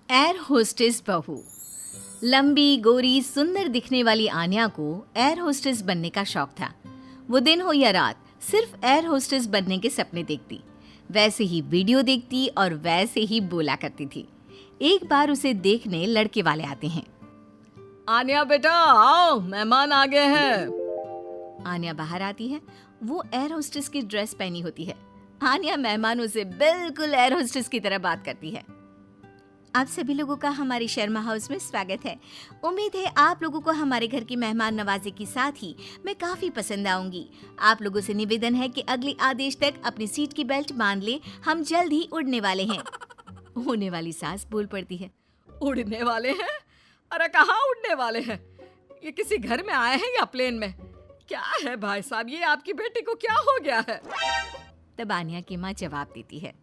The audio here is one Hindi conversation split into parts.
एयर होस्टेस बहू। लंबी गोरी सुंदर दिखने वाली आन्या को एयर होस्टेस बनने का शौक था। वो दिन हो या रात सिर्फ एयर होस्टेस बनने के सपने देखती, वैसे ही वीडियो देखती और वैसे ही बोला करती थी। एक बार उसे देखने लड़के वाले आते हैं। आन्या बेटा आओ, मेहमान आ गए हैं। आन्या बाहर आती है। वो एयर होस्टेस की ड्रेस पहनी होती है। आन्या मेहमानों से बिल्कुल एयर होस्टेस की तरह बात करती है। आप सभी लोगों का हमारे शर्मा हाउस में स्वागत है। उम्मीद है आप लोगों को हमारे घर की मेहमान नवाजी के साथ ही मैं काफी पसंद आऊंगी। आप लोगों से निवेदन है कि अगले आदेश तक अपनी सीट की बेल्ट बांध ले, हम जल्द ही उड़ने वाले हैं। होने वाली सास बोल पड़ती है। उड़ने वाले हैं? अरे कहाँ उड़ने वाले हैं? ये किसी घर में आए हैं या प्लेन में? क्या है भाई साहब, ये आपकी बेटी को क्या हो गया है? तब आन्या की माँ जवाब देती है।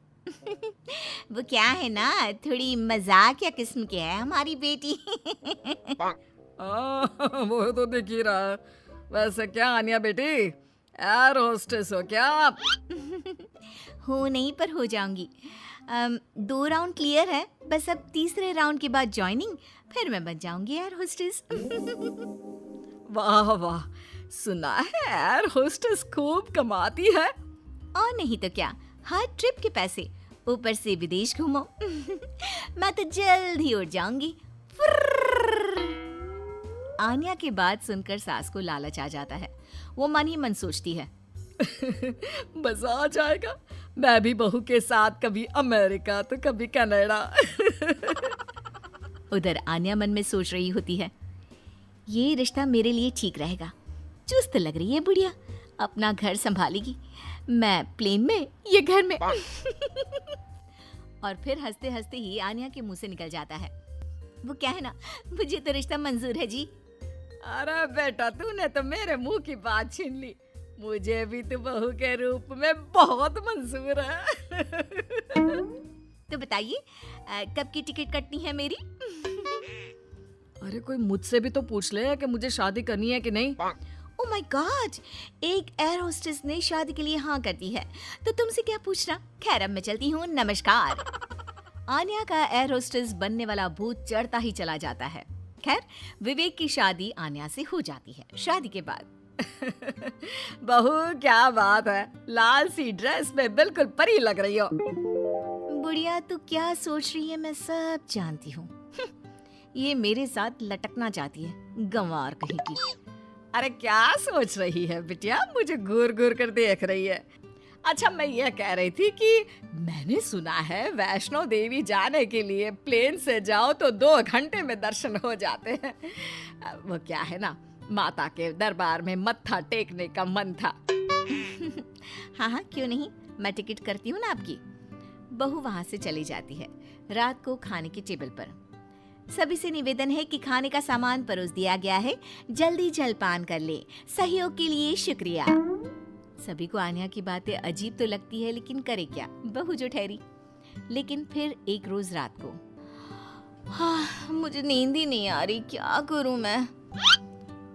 वो क्या है ना, थोड़ी मजाकिया किस्म की है हमारी बेटी। वो तो दिख ही रहा है। वैसे क्या आन्या बेटी, एयर होस्टेस हो क्या आप? हो नहीं, पर हो जाऊंगी। 2 राउंड क्लियर है, बस अब तीसरे राउंड के बाद ज्वाइनिंग, फिर मैं बन जाऊंगी एयर होस्टेस। वाह वाह, सुना है एयर होस्टेस खूब कमाती है। और नहीं तो क्या, हर ट्रिप के पैसे, ऊपर से विदेश घूमो। मैं तो जल्द ही उड़ जाऊंगी। आन्या की बात सुनकर सास को लालच आ जाता है। वो मन ही मन सोचती है, मजा आ जाएगा, मैं भी बहू के साथ कभी अमेरिका तो कभी कनाडा। उधर आन्या मन में सोच रही होती है, ये रिश्ता मेरे लिए ठीक रहेगा। चुस्त लग रही है बुढ़िया, अपना घर संभालेगी, मैं प्लेन में, ये घर में। और फिर हंसते हंसते ही आन्या के मुंह से निकल जाता है, वो क्या है ना, मुझे तो रिश्ता मंजूर है जी। अरे बेटा, तूने तो मेरे मुंह की बात छीन ली। मुझे भी तो बहू के रूप में बहुत मंजूर है। तो बताइए कब की टिकट कटनी है मेरी? अरे कोई मुझसे भी तो पूछ ले कि मुझे शादी करनी है कि नहीं। ओह माय गॉड, एक एयर होस्टेस ने शादी के लिए हाँ कर दी है, तो तुमसे क्या पूछना। खैर अब मैं चलती हूँ, नमस्कार। आन्या का एयर होस्टेस बनने वाला भूत चढ़ता ही चला जाता है। खैर विवेक की शादी आन्या से हो जाती है। शादी के बाद बहू क्या बात है, लाल सी ड्रेस में बिल्कुल परी लग रही हो। बुढ़िया तू क्या सोच रही है मैं सब जानती हूँ। ये मेरे साथ लटकना चाहती है, गंवार कहीं की। अरे क्या सोच रही है बिटिया, मुझे घूर घूर कर देख रही है। अच्छा मैं ये कह रही थी कि मैंने सुना है वैष्णो देवी जाने के लिए प्लेन से जाओ तो 2 घंटे में दर्शन हो जाते हैं। वो क्या है ना, माता के दरबार में मत्था टेकने का मन था। हाँ हाँ क्यों नहीं, मैं टिकट करती हूँ ना आपकी। बहू वहाँ से चली जाती है। रात को खाने के टेबल पर सभी से निवेदन है कि खाने का सामान परोस दिया गया है, जल्दी जलपान कर ले, सहयोग के लिए शुक्रिया। सभी को आन्या की बातें अजीब तो लगती है, लेकिन करे क्या, बहू जो ठहरी। लेकिन फिर एक रोज रात को, हाँ मुझे नींद ही नहीं आ रही, क्या करूं मैं।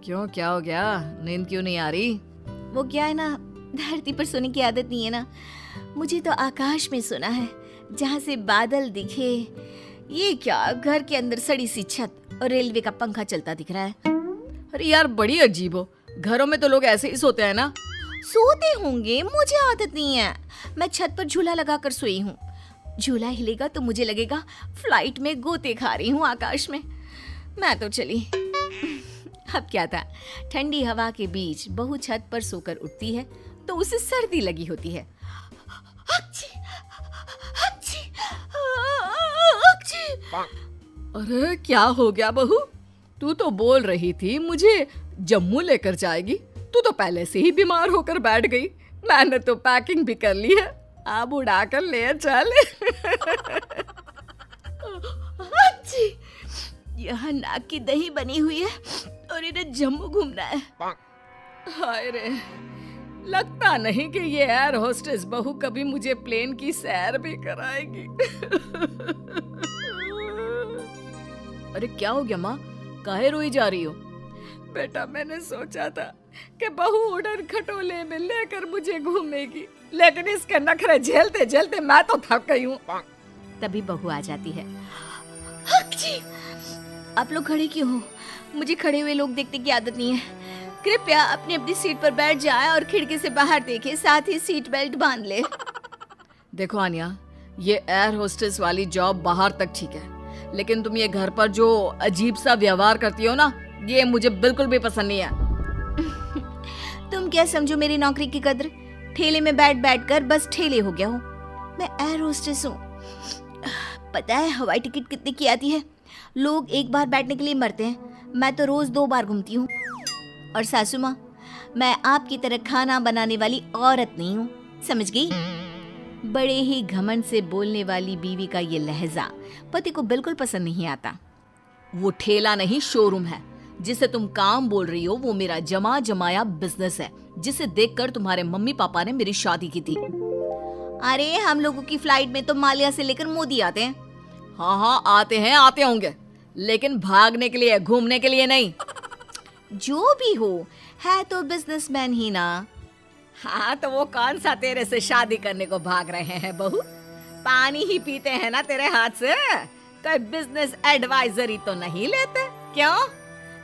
क्यों, क्या हो गया, नींद क्यों नहीं आ रही? वो क्या है ना, धरती पर सोने की आदत नहीं है ना, मुझे तो आकाश में सोना है, जहाँ से बादल दिखे। ये क्या, घर के अंदर सड़ी सी छत और रेलवे का पंखा चलता दिख रहा है। अरे यार बड़ी अजीब हो, घरों में तो लोग ऐसे ही सोते हैं ना। सोते होंगे, मुझे आदत नहीं है। मैं छत पर झूला लगाकर सोई हूँ। झूला हिलेगा तो मुझे लगेगा फ्लाइट में गोते खा रही हूँ आकाश में। मैं तो चली। अब क्या था, ठंडी हवा के बीच बहू छत पर सोकर उठती है तो उसे सर्दी लगी होती है। अरे क्या हो गया बहू, तू तो बोल रही थी मुझे जम्मू लेकर जाएगी, तू तो पहले से ही बीमार होकर बैठ गई। मैंने तो पैकिंग भी कर ली है, अब उड़ा कर ले चल। यहाँ नाक की दही बनी हुई है और इन्हें जम्मू घूमना है। हाय रे, लगता नहीं कि ये एयर होस्टेस बहू कभी मुझे प्लेन की सैर भी कराएगी। अरे क्या हो गया माँ, काहे रोई जा रही हो? बेटा मैंने सोचा था कि बहू उड़न खटोले में लेकर मुझे घूमेगी, लेकिन इसके नखरे झेलते झेलते मैं तो थक गई हूँ। तभी बहू आ जाती है। हक जी! आप लोग खड़े क्यों हो? मुझे खड़े हुए लोग देखने की आदत नहीं है। कृपया अपनी अपनी सीट पर बैठ जाए और खिड़की से बाहर देखें, साथ ही सीट बेल्ट बांध ले। देखो आन्या, ये एयर होस्टेस वाली जॉब बाहर तक ठीक है, लेकिन तुम ये घर पर जो अजीब सा व्यवहार करती हो ना, ये मुझे बिल्कुल भी पसंद नहीं है। तुम क्या समझो मेरी नौकरी की कद्र? ठेले में बैठ बैठ कर बस ठेले हो गया हूँ। मैं एयर होस्टेस हूँ। पता है हवाई टिकट कितने की आती है? लोग एक बार बैठने के लिए मरते हैं, मैं तो रोज 2 बार घूमती हूँ। और सासू माँ, मैं आपकी तरह खाना बनाने वाली औरत नहीं हूँ, समझ गई? बड़े ही घमंड से बोलने वाली बीवी का ये लहजा पति को बिल्कुल पसंद नहीं आता। वो ठेला नहीं, शोरूम है। जिसे तुम काम बोल रही हो वो मेरा जमा जमाया बिजनेस है, जिसे देखकर तुम्हारे मम्मी पापा ने मेरी शादी की थी। अरे हम लोगों की फ्लाइट में तो माल्या से लेकर मोदी आते हैं। हाँ हाँ, आते होंगे, लेकिन भागने के लिए, घूमने के लिए नहीं। जो भी हो, है तो बिजनेसमैन ही ना। हाँ, तो वो कौन सा तेरे से शादी करने को भाग रहे हैं बहू? पानी ही पीते हैं ना तेरे हाथ से, कोई बिजनेस एडवाइजरी तो नहीं लेते क्यों?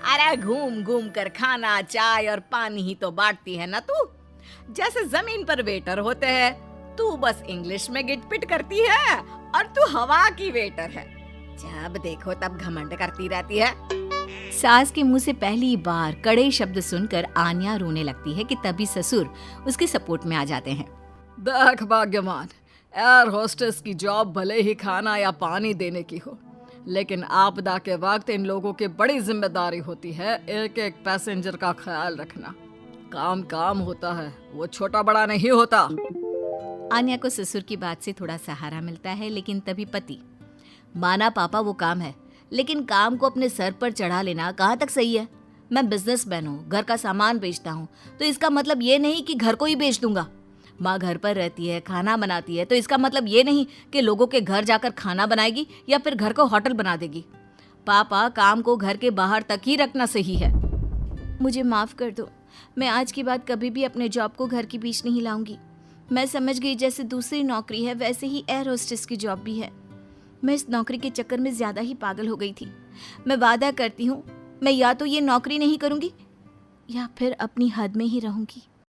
अरे घूम घूम कर खाना, चाय और पानी ही तो बांटती है ना तू। जैसे जमीन पर वेटर होते हैं, तू बस इंग्लिश में गिटपिट करती है और तू हवा की वेटर है। जब देखो तब घमंड करती रहती है। सास के मुंह से पहली बार कड़े शब्द सुनकर आन्या रोने लगती है कि तभी ससुर उसके सपोर्ट में आ जाते हैं। देख भाग्यवान, एयर होस्टेस की जॉब भले ही खाना या पानी देने की हो, लेकिन आपदा के वक्त इन लोगों की बड़ी जिम्मेदारी होती है एक एक पैसेंजर का ख्याल रखना। काम काम होता है, वो छोटा बड़ा नहीं होता। आन्या को ससुर की बात से थोड़ा सहारा मिलता है, लेकिन तभी पति, माना पापा वो काम है, लेकिन काम को अपने सर पर चढ़ा लेना कहाँ तक सही है? मैं बिजनेसमैन हूँ, घर का सामान बेचता हूँ, तो इसका मतलब ये नहीं कि घर को ही बेच दूंगा। माँ घर पर रहती है, खाना बनाती है, तो इसका मतलब ये नहीं कि लोगों के घर जाकर खाना बनाएगी या फिर घर को होटल बना देगी। पापा, काम को घर के बाहर तक ही रखना सही है। मुझे माफ कर दो, मैं आज के बाद कभी भी अपने जॉब को घर के बीच नहीं लाऊंगी। मैं समझ गई जैसे दूसरी नौकरी है वैसे ही एयर होस्टेस की जॉब भी है। मैं इस नौकरी के चक्कर में ज्यादा ही पागल हो गई थी। मैं वादा करती हूँ, मैं या तो ये नौकरी नहीं करूंगी या फिर अपनी हद में ही रहूंगी।